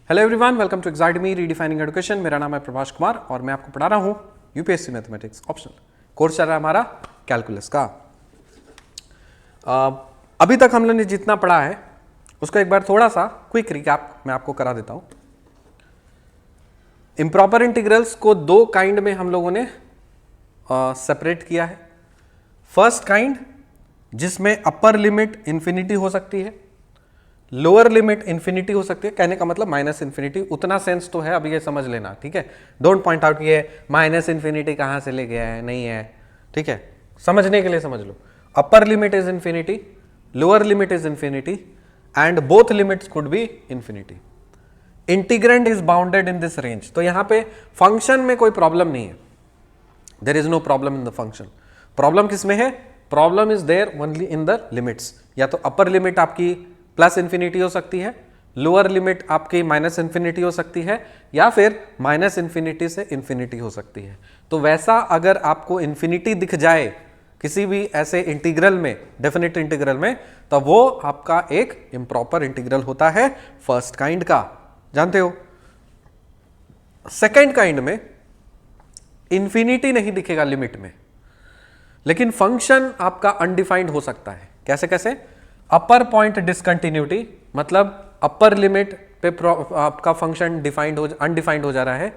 Hello everyone, welcome to एग्जाइडमी redefining education. मेरा नाम है प्रभाष कुमार और मैं आपको पढ़ा रहा हूँ यूपीएससी मैथमेटिक्स ऑप्शनल कोर्स चल रहा है हमारा कैलकुलस का। अभी तक हम लोगों ने जितना पढ़ा है उसको एक बार थोड़ा सा क्विक रिकैप मैं आपको करा देता हूँ। इम्प्रॉपर इंटीग्रल्स को दो काइंड में हम लोगों ने सेपरेट किया है। फर्स्ट काइंड जिसमें अपर लिमिट इंफिनिटी हो सकती है, लोअर लिमिट इंफिनिटी हो सकती है। कहने का मतलब माइनस इंफिनिटी, उतना सेंस तो है, अभी ये समझ लेना, ठीक है। डोंट पॉइंट आउट ये माइनस इंफिनिटी कहाँ से ले गया है, नहीं है, ठीक है। समझने के लिए समझ लो, upper limit is infinity, lower limit is infinity and both limits could be infinity. Integrand is bounded in this range. तो यहाँ पे फंक्शन में कोई प्रॉब्लम नहीं है, there is no problem in the function. Problem किस में है? Problem is there only in the limits. या तो अपर लिमिट आपकी प्लस इंफिनिटी हो सकती है, लोअर लिमिट आपकी माइनस इंफिनिटी हो सकती है, या फिर माइनस इंफिनिटी से इंफिनिटी हो सकती है। तो वैसा अगर आपको इंफिनिटी दिख जाए किसी भी ऐसे इंटीग्रल में, डेफिनेट इंटीग्रल में, तो वो आपका एक इम्प्रॉपर इंटीग्रल होता है फर्स्ट काइंड का, जानते हो। सेकेंड काइंड में इंफिनिटी नहीं दिखेगा लिमिट में, लेकिन फंक्शन आपका अनडिफाइंड हो सकता है। कैसे कैसे? अपर पॉइंट डिसकंटिन्यूटी, मतलब अपर लिमिट पे आपका फंक्शन डिफाइंड हो, अनडिफाइंड हो जा रहा है।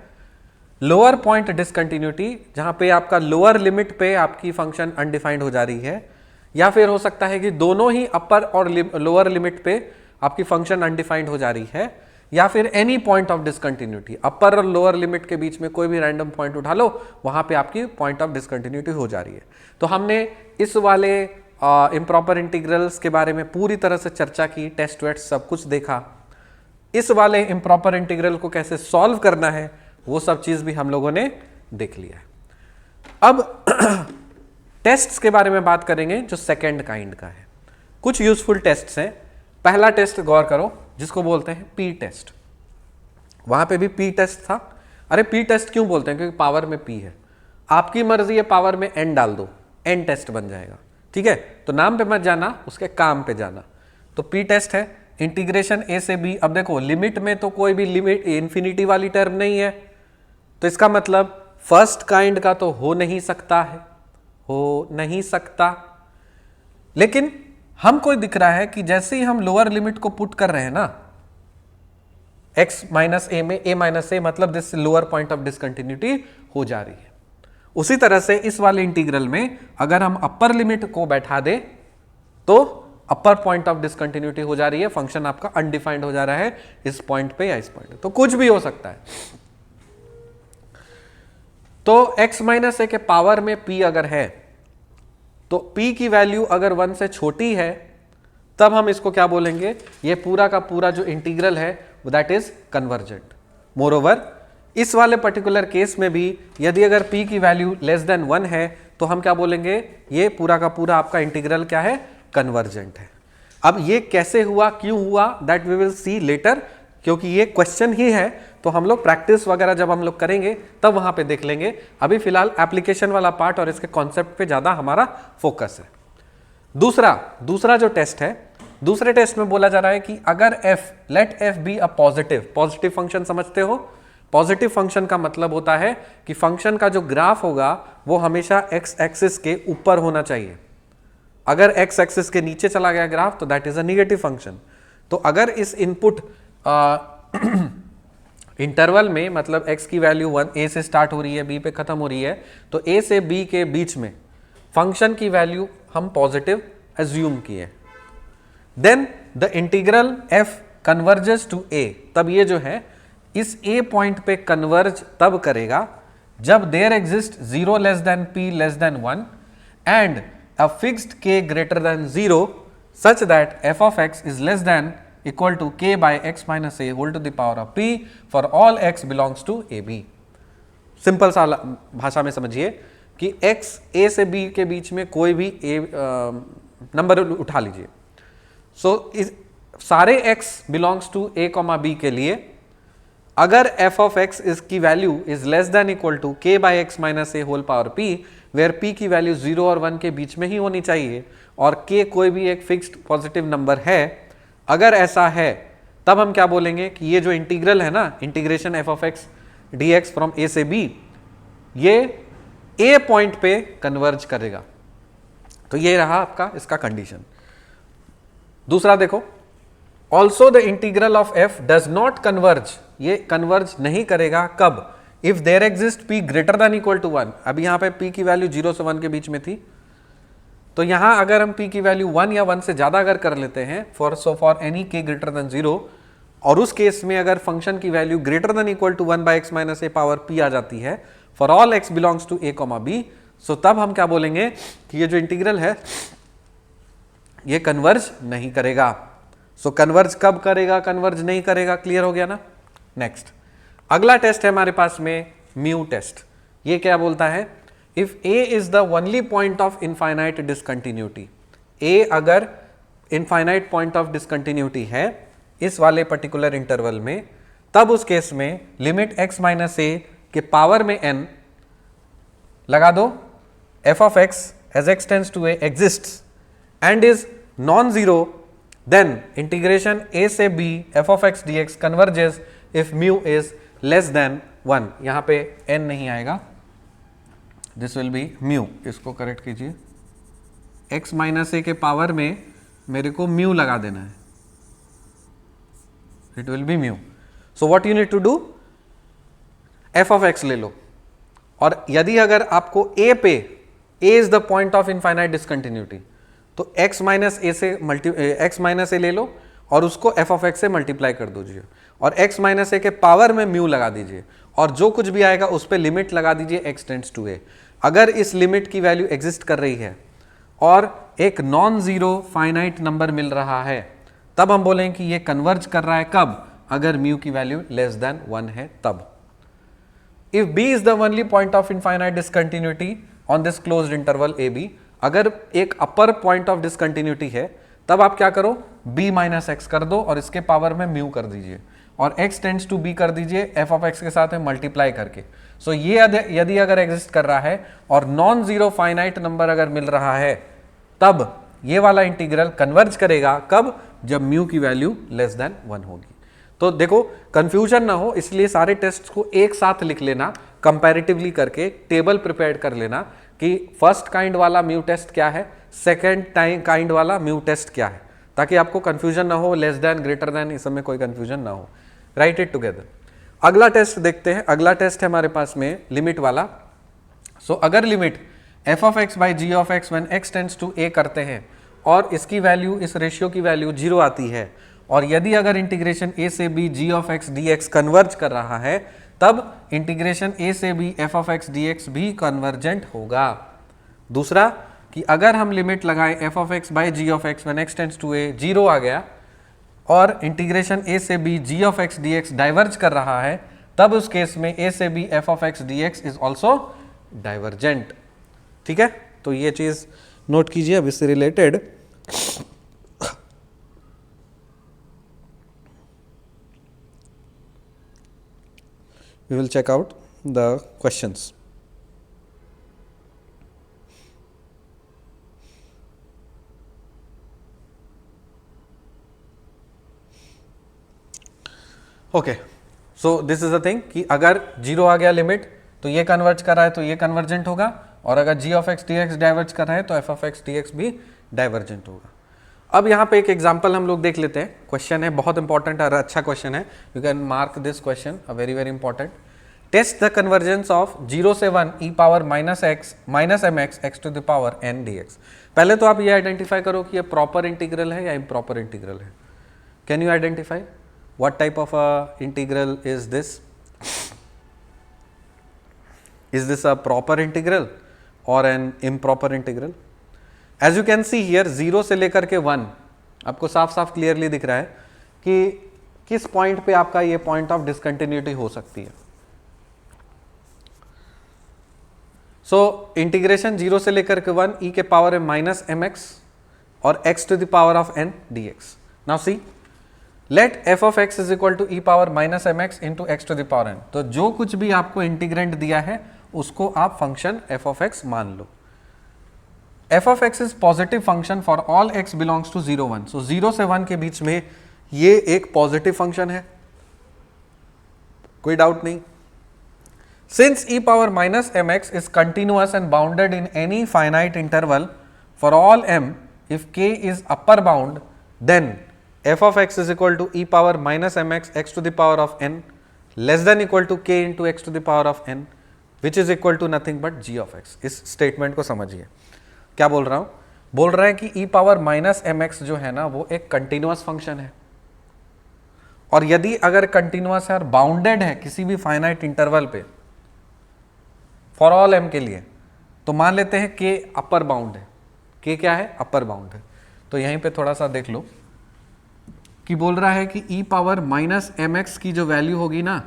लोअर पॉइंट डिसकंटिन्यूटी, जहां पे आपका लोअर लिमिट पे आपकी फंक्शन अनडिफाइंड हो जा रही है। या फिर हो सकता है कि दोनों ही अपर और लोअर लिमिट पे आपकी फंक्शन अनडिफाइंड हो जा रही है। या फिर एनी पॉइंट ऑफ डिसकंटिन्यूटी, अपर और लोअर लिमिट के बीच में कोई भी रैंडम पॉइंट उठा लो, वहां पे आपकी पॉइंट ऑफ डिसकंटिन्यूटी हो जा रही है। तो हमने इस वाले इम्प्रॉपर इंटीग्रल्स के बारे में पूरी तरह से चर्चा की, टेस्ट वेट सब कुछ देखा। इस वाले इम्प्रॉपर इंटीग्रल को कैसे सॉल्व करना है वो सब चीज भी हम लोगों ने देख लिया है। अब टेस्ट्स के बारे में बात करेंगे जो सेकेंड काइंड का है। कुछ यूजफुल टेस्ट्स हैं। पहला टेस्ट गौर करो, जिसको बोलते हैं पी टेस्ट। वहां पे भी पी टेस्ट था। अरे पी टेस्ट क्यों बोलते हैं? क्योंकि पावर में पी है। आपकी मर्जी है, पावर में एन डाल दो, एन टेस्ट बन जाएगा, ठीक है। तो नाम पे मत जाना, उसके काम पे जाना। तो पी टेस्ट है इंटीग्रेशन ए से बी। अब देखो लिमिट में तो कोई भी लिमिट इंफिनिटी वाली टर्म नहीं है, तो इसका मतलब फर्स्ट काइंड का तो हो नहीं सकता है, हो नहीं सकता। लेकिन हमको दिख रहा है कि जैसे ही हम लोअर लिमिट को पुट कर रहे हैं ना x माइनस ए में, a माइनस ए मतलब this lower point of discontinuity हो जा रही है। उसी तरह से इस वाले इंटीग्रल में अगर हम अपर लिमिट को बैठा दे तो अपर पॉइंट ऑफ डिसकंटिन्यूटी हो जा रही है, फंक्शन आपका अनडिफाइंड हो जा रहा है इस पॉइंट पे या इस पॉइंट पे। तो कुछ भी हो सकता है। तो x माइनस ए के पावर में p अगर है तो p की वैल्यू अगर 1 से छोटी है तब हम इसको क्या बोलेंगे? ये पूरा का पूरा जो इंटीग्रल है दैट इज कन्वर्जेंट। मोरओवर इस वाले पर्टिकुलर केस में भी यदि अगर p की वैल्यू लेस देन 1 है तो हम क्या बोलेंगे? ये पूरा का पूरा आपका इंटीग्रल क्या है? कन्वर्जेंट है। अब ये कैसे हुआ, क्यों हुआ, that we will see later, क्योंकि ये क्वेश्चन ही है। तो हम लोग प्रैक्टिस वगैरह जब हम लोग करेंगे तब वहां पे देख लेंगे। अभी फिलहाल एप्लीकेशन वाला पार्ट और इसके कॉन्सेप्ट पे ज्यादा हमारा फोकस है। दूसरा जो टेस्ट है, दूसरे टेस्ट में बोला जा रहा है कि अगर let f be a positive function, समझते हो? पॉजिटिव फंक्शन का मतलब होता है कि फंक्शन का जो ग्राफ होगा वो हमेशा x एक्सिस के ऊपर होना चाहिए। अगर x एक्सिस के नीचे चला गया ग्राफ तो that is a negative function. तो अगर इस इनपुट इंटरवल में, मतलब x की वैल्यू 1 a से स्टार्ट हो रही है, b पे खत्म हो रही है, तो a से b के बीच में फंक्शन की वैल्यू हम पॉजिटिव एज्यूम किए, then the integral f converges to a। तब ये जो है इस a पॉइंट पे कन्वर्ज तब करेगा जब there exist 0 less than p less than 1 and a fixed k greater than 0 such that f of x is less than equal to k by x minus a whole to the power of p for all x belongs to a b. Simple सा भाषा में समझिए कि x a से b के बीच में कोई भी नंबर उठा लीजिए। सो सारे x belongs to a comma b के लिए अगर f ऑफ x इसकी value is less than equal to k by x minus a whole power p, where p की वैल्यू 0 और 1 के बीच में ही होनी चाहिए और k कोई भी एक फिक्स्ड पॉजिटिव नंबर है, अगर ऐसा है तब हम क्या बोलेंगे कि ये जो इंटीग्रल है ना, integration f of x d x from a से बी, ये ए पॉइंट पे कन्वर्ज करेगा। तो ये रहा आपका इसका कंडीशन। दूसरा देखो, also the integral of f does not converge, ये कन्वर्ज नहीं करेगा कब, if there exist p greater than equal to 1। अभी यहां पे पी की वैल्यू 0 से 1 के बीच में थी, तो यहां अगर हम पी की वैल्यू 1 या 1 से ज्यादा अगर कर लेते हैं for any k greater than 0, और उस केस में अगर फंक्शन की value greater than equal to 1 by x minus a power p आ जाती है for all x belongs to a comma b, so तब हम क्या बोलेंगे कि ये जो इंटीग्रल है ये कन्वर्ज नहीं करेगा। सो कन्वर्ज कब करेगा, कन्वर्ज नहीं करेगा, क्लियर हो गया ना। नेक्स्ट अगला टेस्ट है हमारे पास में म्यू टेस्ट। ये क्या बोलता है, if a is the only point of infinite discontinuity, a अगर इनफाइनाइट पॉइंट ऑफ डिसकंटिन्यूटी है इस वाले पर्टिकुलर इंटरवल में, तब उस केस में लिमिट x माइनस ए के पावर में n लगा दो, f of x as x tends to a exists and is non-zero, then integration a से b f of x dx converges if mu is less than 1। यहां पे n नहीं आएगा, this will be mu। इसको correct कीजिए, x minus ए के power में मेरे को mu लगा देना है, it will be mu। so what you need to do, f of x ले लो, और यदि अगर आपको a पे, a is the point of infinite discontinuity, तो x माइनस ए से x माइनस ए ले लो और उसको f of x से मल्टीप्लाई कर दीजिए और x माइनस ए के पावर में म्यू लगा दीजिए और जो कुछ भी आएगा उस पर लिमिट लगा दीजिए x टेंड्स टू a। अगर इस लिमिट की वैल्यू एग्जिस्ट कर रही है और एक नॉन जीरो फाइनाइट नंबर मिल रहा है, तब हम बोलेंगे कि ये कन्वर्ज कर रहा है कब, अगर म्यू की वैल्यू लेस देन 1 है तब। If b is the only point of infinite discontinuity on this closed interval a b, अगर एक अपर पॉइंट ऑफ डिसकंटिन्यूटी है तब आप क्या करो, b माइनस एक्स कर दो और इसके पावर में म्यू कर दीजिए और x टेंड्स टू b कर दीजिए f ऑफ x के साथ में मल्टीप्लाई करके। सो ये यदि अगर एग्जिस्ट कर रहा है और नॉन जीरो फाइनाइट नंबर अगर मिल रहा है, तब ये वाला इंटीग्रल कन्वर्ज करेगा कब, जब म्यू की वैल्यू लेस देन 1 होगी। तो देखो कंफ्यूजन ना हो, इसलिए सारे टेस्ट को एक साथ लिख लेना, कंपैरेटिवली करके टेबल प्रिपेयर कर लेना कि फर्स्ट काइंड वाला म्यू टेस्ट क्या है, सेकेंड काइंड वाला म्यू टेस्ट क्या है, ताकि आपको कंफ्यूजन ना हो, लेस देन ग्रेटर देन इस समय कोई कंफ्यूजन ना हो। Right it together. अगला टेस्ट देखते हैं, अगला टेस्ट है हमारे पास में लिमिट वाला। सो अगर limit f of x by g of x when x tends to a करते हैं और इसकी वैल्यू, इस रेशियो की वैल्यू 0 आती है, और यदि अगर इंटीग्रेशन a से b g of x dx converge कर रहा है, तब इंटीग्रेशन a से b f of x dx भी कन्वर्जेंट होगा। दूसरा कि अगर हम लिमिट लगाएं f of x by g of x when x tends to a 0 आ गया और इंटीग्रेशन a से b g of x dx diverge कर रहा है, तब उस केस में a से b f of x dx is also divergent. ठीक है, तो ये चीज नोट कीजिए। अब इससे related we will check out the questions. Okay, so this is the thing कि अगर 0 आ गया लिमिट तो ये कन्वर्ज कर रहा है तो ये कन्वर्जेंट होगा, और अगर g of x dx diverge कर रहा है तो f ऑफ x dx भी डाइवर्जेंट होगा। अब यहाँ पे एक एग्जांपल हम लोग देख लेते हैं। क्वेश्चन है बहुत इंपॉर्टेंट और अच्छा क्वेश्चन है, you can mark this question a very very important. Test the convergence of 0 से 1 e power minus x minus m x x to the power n dx। पहले तो आप ये आइडेंटिफाई करो कि ये प्रॉपर इंटीग्रल है या इम्प्रॉपर इंटीग्रल है। Can you identify what type of integral is this? Is this a proper integral और an improper integral? As you can see here 0 से लेकर के 1 आपको साफ साफ क्लियरली दिख रहा है कि किस पॉइंट पे आपका ये पॉइंट ऑफ डिसकंटिन्यूटी हो सकती है। सो इंटीग्रेशन 0 से लेकर के 1 e के पावर है माइनस एम एक्स और x to the power of n dx। Now see, let f of x is equal to e power minus m x into x to the power n। तो जो कुछ भी आपको integrant दिया है उसको आप फंक्शन f ऑफ x मान लो। f of x is positive function for all x belongs to 0 1। so 0 से 1 के बीच में ये एक पॉजिटिव फंक्शन है, कोई डाउट नहीं। Since e power minus mx is continuous and bounded in any finite interval for all m, if k is upper bound, then f of x is equal to e power minus mx x to the power of n less than equal to k into x to the power of n, which is equal to nothing but g of x। इस statement को समझिए, क्या बोल रहा हूं? बोल रहा है कि e पावर माइनस mx जो है ना वो एक कंटिन्यूअस फंक्शन है, और यदि अगर कंटिन्यूअस है और बाउंडेड है किसी भी फाइनाइट इंटरवल पे फॉर ऑल m के लिए, तो मान लेते हैं k अपर बाउंड है। k क्या है? अपर बाउंड है। तो यहीं पे थोड़ा सा देख लो कि बोल रहा है कि e पावर माइनस mx की जो वैल्यू होगी ना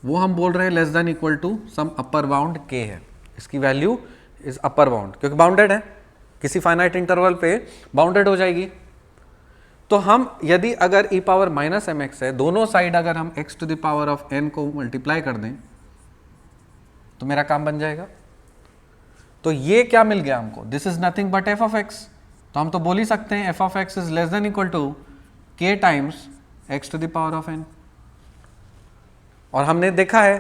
वो हम बोल रहे हैं less than equal to some upper bound k है। इसकी वैल्यू इज अपर बाउंड, क्योंकि बाउंडेड है, किसी फाइनाइट इंटरवल पे बाउंडेड हो जाएगी। तो हम यदि अगर e पावर माइनस mx है, दोनों साइड अगर हम x to the power of n को मल्टीप्लाई कर दें तो मेरा काम बन जाएगा। तो ये क्या मिल गया हमको? This is nothing but f of x। तो हम तो बोल ही सकते हैं f of x is less than equal to k times x to the power of n। और हमने देखा है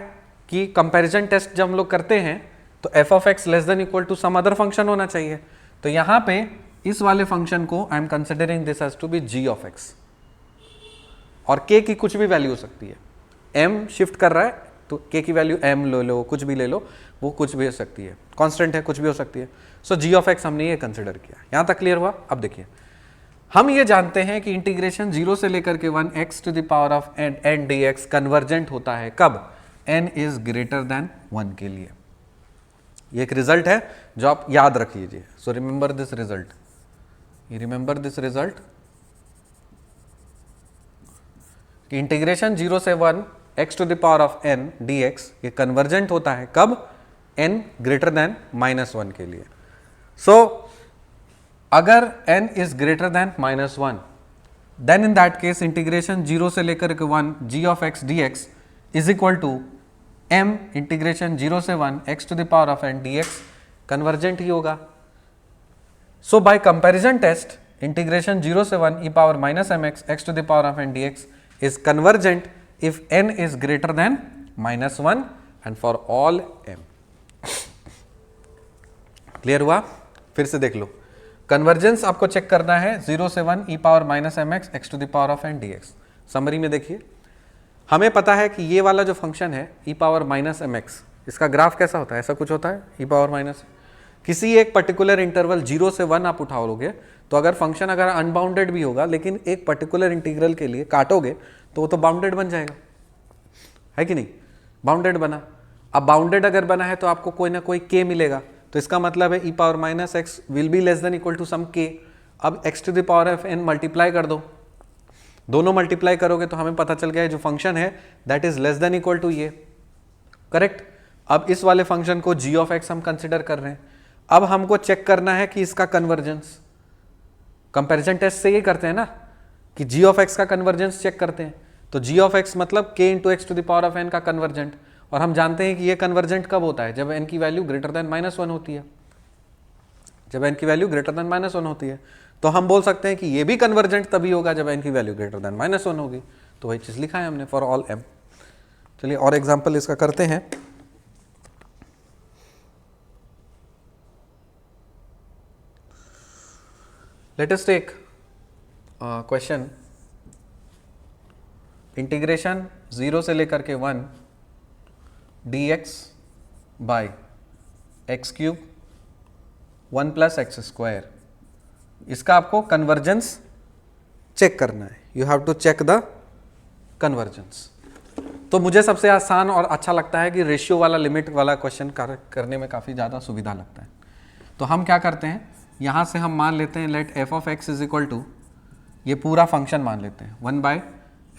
कि कंपैरिजन टेस्ट जब हम लोग करते हैं तो f of x less than equal to some other function होना चाहिए। तो यहां पे इस वाले फंक्शन को I am considering this as to be g of x, और k की कुछ भी वैल्यू हो सकती है। m शिफ्ट कर रहा है तो k की वैल्यू m ले लो, कुछ भी ले लो, वो कुछ भी हो सकती है, कांस्टेंट है, कुछ भी हो सकती है। सो g ऑफ x हमने ये कंसिडर किया। यहां तक क्लियर हुआ? अब देखिए, हम ये जानते हैं कि इंटीग्रेशन 0 से लेकर के 1 x to the power of n dx convergent होता है कब? n इज ग्रेटर देन 1 के लिए। ये एक रिजल्ट है जो आप याद रख लीजिए। So remember this result, you remember this result कि इंटीग्रेशन 0 से 1 x to the power of n dx ये कन्वर्जेंट होता है कब? n ग्रेटर देन -1 के लिए। सो अगर n is greater than -1, then in that case integration 0 से लेकर के 1 g of x dx is equal to m integration 0 से 1 x to the power of n dx convergent ही होगा। So by comparison test, integration 0 से 1 e power minus mx x to the power of n dx is convergent if n is greater than -1 and for all m। Clear हुआ? फिर से देख लो, convergence आपको check करना है 0 से 1 e power minus mx x to the power of n dx। Summary में देखिए, हमें पता है कि ये वाला जो फंक्शन है e पावर माइनस mx, इसका ग्राफ कैसा होता है? ऐसा कुछ होता है e पावर माइनस। किसी एक पर्टिकुलर इंटरवल 0 से 1 आप उठाओगे तो अगर फंक्शन अगर अनबाउंडेड भी होगा लेकिन एक पर्टिकुलर इंटीग्रल के लिए काटोगे तो वो तो बाउंडेड बन जाएगा, है कि नहीं? बाउंडेड बना। अब बाउंडेड अगर बना है तो आपको कोई ना कोई k मिलेगा, तो इसका मतलब है e power minus x will be less than equal to some k। अब x to the power of n multiply कर दो, दोनों मल्टीप्लाई करोगे तो हमें पता चल गया है जो फंक्शन है that is less than equal to ये, करेक्ट। अब इस वाले फंक्शन को g ऑफ x हम कंसिडर कर रहे हैं। अब हमको चेक करना है कि इसका कन्वर्जेंस, कंपैरिजन टेस्ट से ये करते हैं ना कि g ऑफ x का कन्वर्जेंस चेक करते हैं। तो g ऑफ x मतलब k into x to the power of n का कन्वर्जेंट, और हम जानते हैं कि ये कन्वर्जेंट कब होता है? जब n की वैल्यू ग्रेटर देन -1 होती है। जब n की वैल्यू ग्रेटर देन -1 होती है तो हम बोल सकते हैं कि ये भी कन्वर्जेंट तभी होगा जब n की वैल्यू ग्रेटर देन -1 होगी। तो वही चीज़ लिखा है हमने फॉर ऑल m। चलिए और एग्जाम्पल इसका करते हैं। Let us take question integration 0 से लेकर के 1 dx by x cube 1 plus x square, इसका आपको कन्वर्जेंस चेक करना है। You have to check the convergence. तो मुझे सबसे आसान और अच्छा लगता है कि रेशियो वाला लिमिट वाला क्वेश्चन करने में काफ़ी ज़्यादा सुविधा लगता है। तो हम क्या करते हैं, यहाँ से हम मान लेते हैं let f of x is equal to ये पूरा फंक्शन मान लेते हैं 1 बाई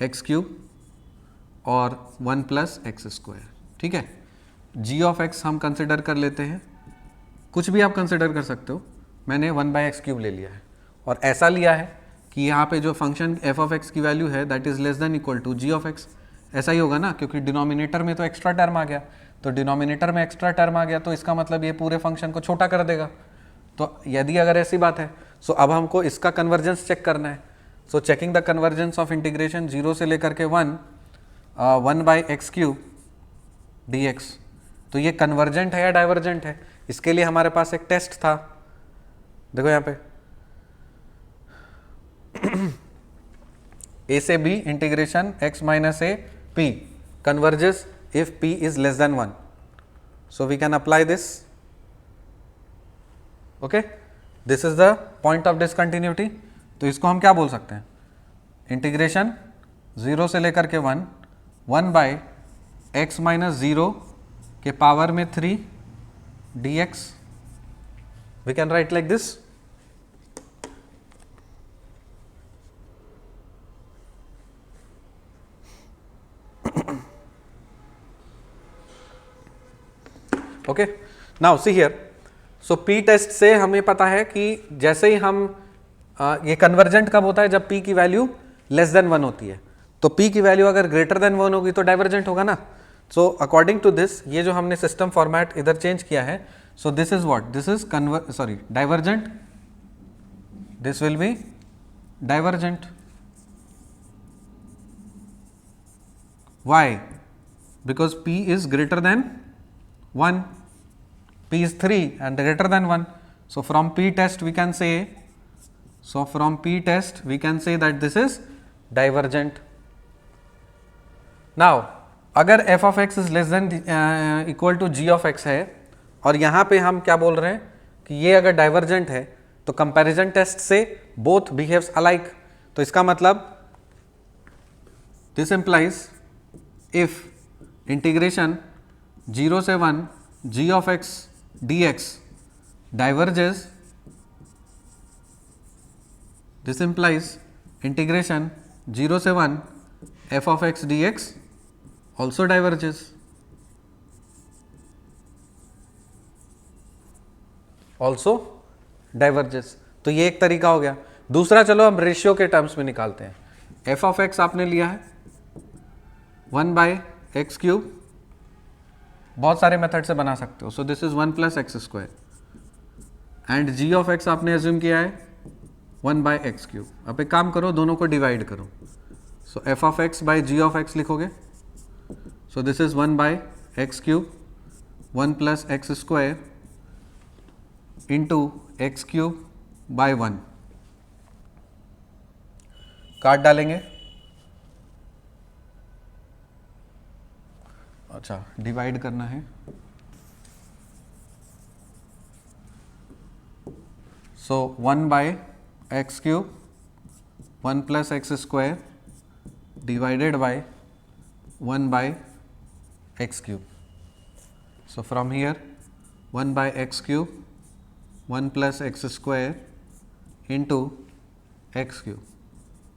एक्स क्यूब और 1 प्लस एक्स स्क्वायर, ठीक है। g ऑफ x हम कंसिडर कर लेते हैं, कुछ भी आप कंसिडर कर सकते हो, मैंने 1 बाई एक्स क्यूब ले लिया है और ऐसा लिया है कि यहाँ पे जो फंक्शन f ऑफ x की वैल्यू है that is less than equal to g of x। ऐसा ही होगा ना, क्योंकि डिनोमिनेटर में तो एक्स्ट्रा टर्म आ गया, तो डिनोमिनेटर में एक्स्ट्रा टर्म आ गया तो इसका मतलब ये पूरे फंक्शन को छोटा कर देगा। तो यदि अगर ऐसी बात है सो अब हमको इसका कन्वर्जेंस चेक करना है। So checking the convergence of integration 0 से लेकर के 1 by x cube d x. तो ये कन्वर्जेंट है या डाइवर्जेंट है, इसके लिए हमारे पास एक टेस्ट था। देखो यहाँ पे a से b integration x minus A p converges if p is less than 1. So we can apply this. Okay, this is the point of discontinuity. तो इसको हम क्या बोल सकते हैं, इंटीग्रेशन 0 से लेकर के 1 बाई एक्स माइनस 0 के पावर में 3 dx. We can write like this. Okay, now see here, so p test से हमें पता है कि जैसे ही हम ये कन्वर्जेंट कब होता है, जब पी की वैल्यू लेस देन 1 होती है। तो पी की वैल्यू अगर ग्रेटर देन 1 होगी तो डाइवर्जेंट होगा ना। सो अकॉर्डिंग टू दिस, ये जो हमने सिस्टम फॉर्मेट इधर चेंज किया है, सो this is what, this is divergent, this will be divergent. Why? Because P is greater than 1, p is 3 and greater than 1. So from p test we can say, that this is divergent. Now अगर f of x is less than equal to g of x है, और यहाँ पे हम क्या बोल रहे हैं कि ये अगर डाइवर्जेंट है तो कंपैरिजन टेस्ट से बोथ बिहेव्स अलाइक। तो इसका मतलब दिस इम्प्लाइज इफ इंटीग्रेशन 0 से 1 g of x dx diverges, this implies integration 0 से 1 f of x dx also diverges. तो ये एक तरीका हो गया। दूसरा चलो हम रेशियो के टर्म्स में निकालते हैं। f of x आपने लिया है 1 बाई एक्स क्यूब, बहुत सारे मेथड से बना सकते हो। So this is 1 plus x square, and g of x आपने एज्यूम किया है 1 बाई एक्स क्यूब। अब एक काम करो, दोनों को डिवाइड करो। So f of x by g of x लिखोगे। So this is 1 by x cube 1 plus x square into x cube by 1। काट डालेंगे, अच्छा डिवाइड करना है। So 1 by x cube 1 plus x square divided by 1 by x cube. So from here 1 by x cube 1 plus x square into x cube,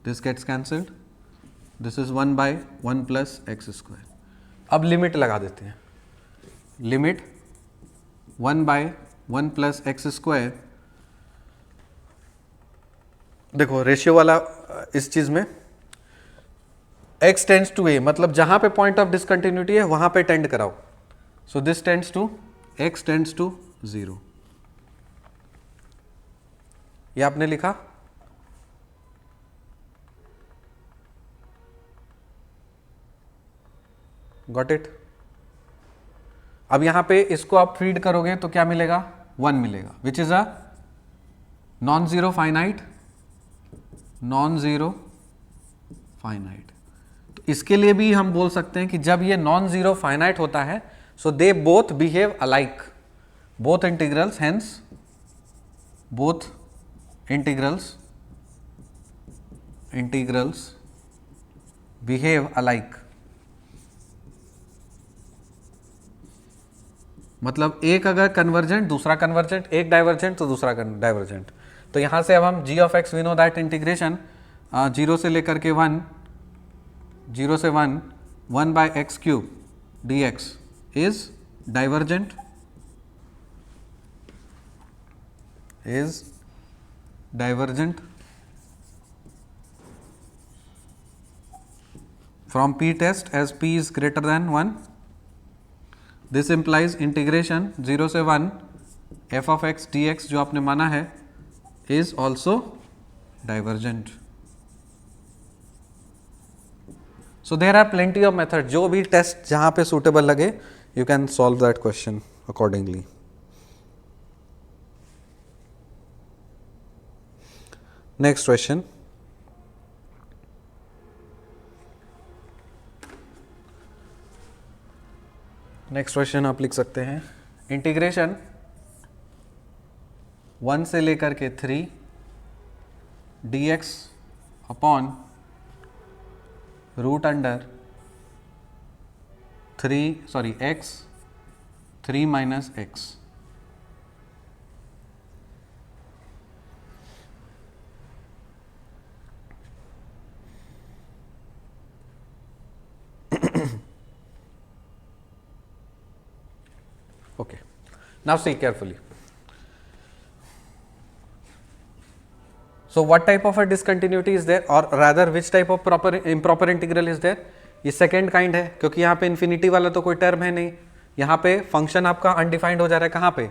this gets cancelled, this is 1 by 1 plus x square. अब limit लगा देते हैं, limit 1 by 1 plus x square. देखो ratio वाला इस चीज में x tends to a, मतलब जहां पे पॉइंट ऑफ डिसकंटिन्यूटी है वहां पे टेंड कराओ। So this tends to x tends to 0, ये आपने लिखा। Got it. अब यहां पे इसको आप फीड करोगे तो क्या मिलेगा, 1 मिलेगा, which is a non zero finite, तो इसके लिए भी हम बोल सकते हैं कि जब ये नॉन जीरो फाइनाइट होता है, so they both behave alike, both integrals, hence both integrals behave alike. मतलब एक अगर कन्वर्जेंट दूसरा कन्वर्जेंट, एक डाइवर्जेंट तो दूसरा डाइवर्जेंट। तो यहां से अब हम g of x we know that integration 0 से लेकर के 1 by x cube dx is divergent, from p test as p is greater than 1. This implies integration 0 से 1 f of x dx जो आपने माना है is also divergent. So there are plenty of method, जो भी टेस्ट जहां पे suitable लगे you can solve that question accordingly. Next question. Next question आप लिख सकते हैं इंटीग्रेशन 1 से लेकर के 3 dx upon root under 3 minus x. Okay, now see carefully. So what type of a discontinuity is there, or rather which type of improper integral is there? ये second kind है, क्योंकि यहाँ पे इन्फिनिटी वाला तो कोई टर्म है नहीं. यहाँ पे फंक्शन आपका अनडिफाइंड हो जा रहा है. कहाँ पे?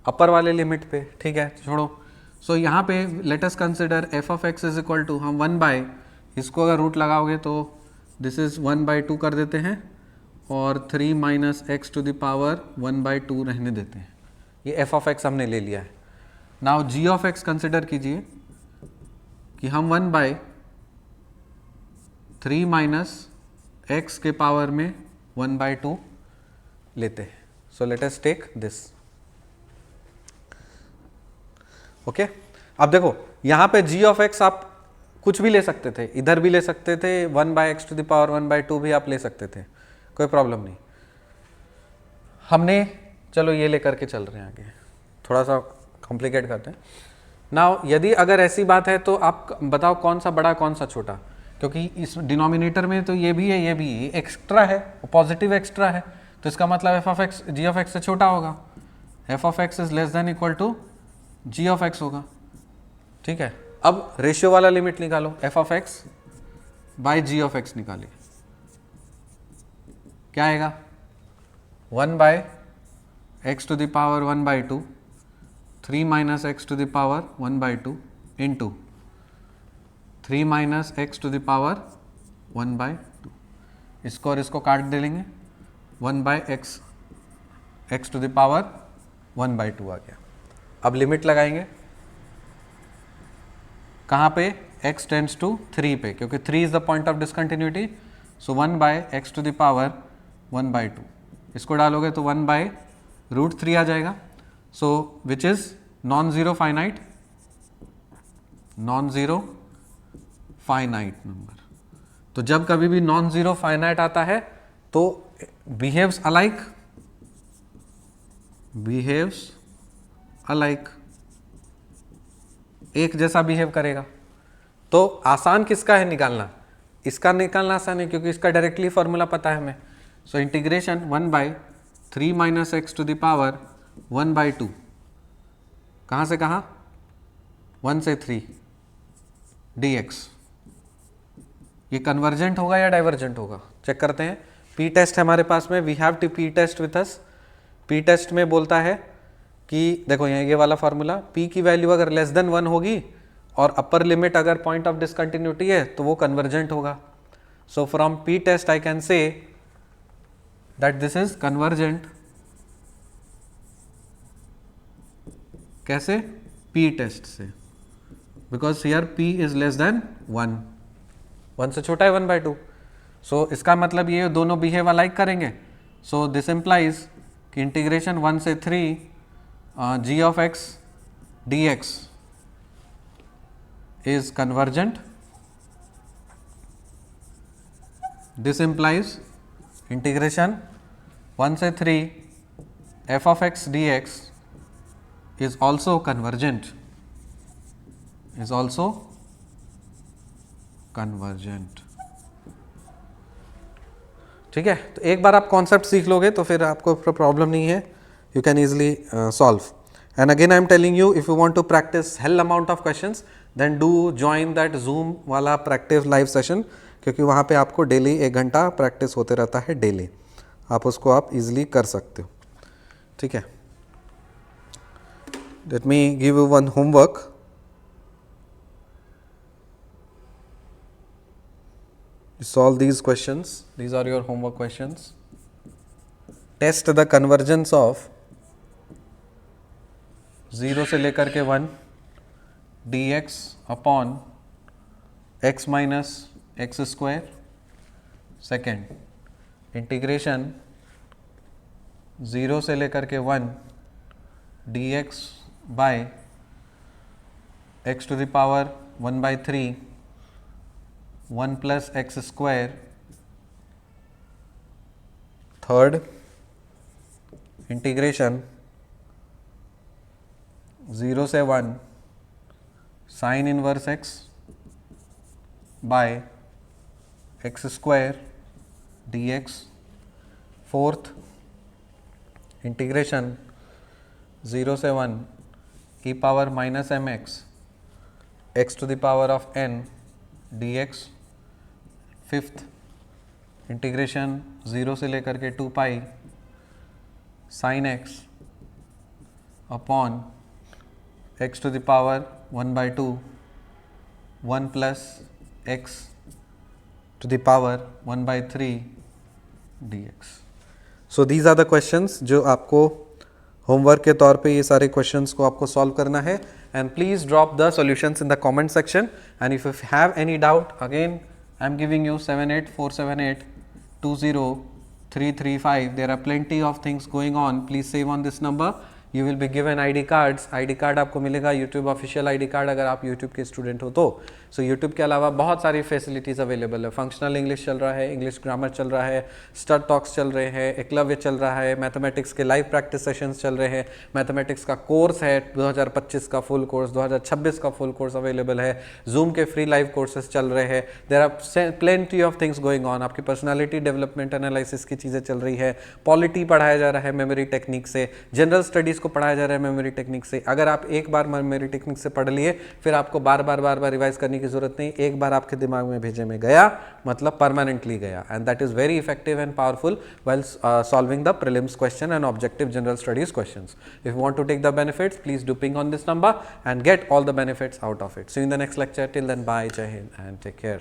अपर वाले लिमिट पे. ठीक है, छोड़ो. सो यहाँ पे let us consider f of x is equal to, हम 1/, इसको अगर रूट लगाओगे तो दिस इज 1/2 कर देते हैं और 3 minus x to the power 1/2 रहने देते हैं. ये एफ ऑफ एक्स हमने ले लिया है. Now g of x consider कीजिए कि हम 1/3 माइनस एक्स के पावर में 1/2 लेते हैं. So let us take this. Okay, अब देखो यहाँ पे जी ऑफ एक्स आप कुछ भी ले सकते थे, इधर भी ले सकते थे, 1/x टू द पावर 1/2 भी आप ले सकते थे, कोई प्रॉब्लम नहीं. हमने चलो ये लेकर के चल रहे हैं आगे, थोड़ा सा कॉम्प्लिकेट करते हैं. नाउ यदि अगर ऐसी बात है तो आप बताओ कौन सा बड़ा कौन सा छोटा, क्योंकि इस डिनोमिनेटर में तो ये भी है ये भी है, एक्स्ट्रा है, पॉजिटिव एक्स्ट्रा है, तो इसका मतलब f of x g of x से छोटा होगा. F of x is less than equal to g of x होगा. ठीक है, अब रेशियो वाला लिमिट निकालो, f of x by g of x निकालिए, क्या आएगा? 1/x to the power 1/2 3 minus x to the power 1/2 into 3 minus x to the power 1/2. इसको और इसको काट दे लेंगे, 1/x x to the power 1/2 आ गया. अब लिमिट लगाएंगे कहाँ पे? x टेंड्स टू 3 पे, क्योंकि 3 is the point of discontinuity. So 1/x to the power 1/2, इसको डालोगे तो 1/√3 आ जाएगा. So which is non zero finite, non zero finite number. तो जब कभी भी नॉन जीरो फाइनाइट आता है तो बिहेव्स अलाइक, बिहेव्स अलाइक, एक जैसा बिहेव करेगा. तो आसान किसका है निकालना? इसका निकालना आसान है क्योंकि इसका डायरेक्टली फॉर्मूला पता है हमें. So integration 1/3 minus x to the power 1/2, कहाँ से कहाँ? 1 से 3 dx. ये कन्वर्जेंट होगा या डाइवर्जेंट होगा, चेक करते हैं. पी टेस्ट है हमारे पास में, we have to p test with us. P test में बोलता है कि देखो ये वाला फॉर्मूला, पी की वैल्यू अगर लेस देन 1 होगी और अपर लिमिट अगर पॉइंट ऑफ डिसकंटिन्यूटी है तो वो कन्वर्जेंट होगा. So from p test I can say that this is convergent. कैसे? पी टेस्ट से, because here p is less than 1 से छोटा है 1/2. सो इसका मतलब ये दोनों बिहेव अलाइक करेंगे. सो दिस इंप्लाइज कि इंटीग्रेशन 1 से 3 g of x d x is convergent. This implies integration 1 से 3 f of x dx is also convergent, is also convergent. ठीक है, तो एक बार आप कॉन्सेप्ट सीख लोगे तो फिर आपको प्रॉब्लम नहीं है, you can easily solve. And again I am telling you, if you want to practice hell amount of questions, then do join that Zoom वाला प्रैक्टिस लाइव सेशन, क्योंकि वहाँ पे आपको डेली 1 घंटा प्रैक्टिस होते रहता है डेली. आप उसको आप इजीली कर सकते हो. ठीक है, let me give you one homework. solve these questions. These are your homework questions. Test the convergence of 0 से लेकर के 1 dx upon x minus x square. Second, integration 0 से लेकर के 1 dx by x to the power 1 by 3 1 plus x square. Third, integration 0 से 1 sin inverse x by x square dx. Fourth, integration 0 से 1 e power minus mx x to the power of n dx. Fifth, इंटीग्रेशन 0 से लेकर के 2 pi sine x upon x to the power 1 by 2 1 plus x to the power 1 by 3 dx. So these are the questions जो आपको homework के तौर पे ये सारे क्वेश्चंस को आपको सॉल्व करना है. And please drop the solutions in the comment section. And if you have any doubt, again I am giving you 78478 20335. There are plenty of things going on. Please save on this number. You will be given ID cards. ID card आपको मिलेगा YouTube official ID card अगर आप YouTube के student हो तो. सो YouTube के अलावा बहुत सारी फैसिलिटीज़ अवेलेबल है. फंक्शनल इंग्लिश चल रहा है, इंग्लिश ग्रामर चल रहा है, स्टड टॉक्स चल रहे हैं, एकलव्य चल रहा है, मैथमेटिक्स के लाइव प्रैक्टिस सेशंस चल रहे हैं, मैथमेटिक्स का कोर्स है 2025 का फुल कोर्स, 2026 का फुल कोर्स अवेलेबल है, जूम के फ्री लाइव कोर्सेज चल रहे हैं. There are plenty of things going on. आपकी पर्सनैलिटी डेवलपमेंट एनालिसिस की चीज़ें चल रही है, पॉलिटी पढ़ाया जा रहा है मेमोरी टेक्निक से, जनरल स्टडीज़ को पढ़ाया जा रहा है मेमोरी टेक्निक से. अगर आप एक बार मेमोरी टेक्निक से पढ़ लिए फिर आपको बार बार रिवाइज करने की जरूरत नहीं. एक बार आपके दिमाग में भेजे में गया मतलब परमानेंटली गया. And that is very effective and powerful while solving the prelims question and objective general studies questions. If you want to take the benefits, please do ping on this number and get all the benefits out of it. See you in the next lecture. Till then, bye, Jai Hind, and take care.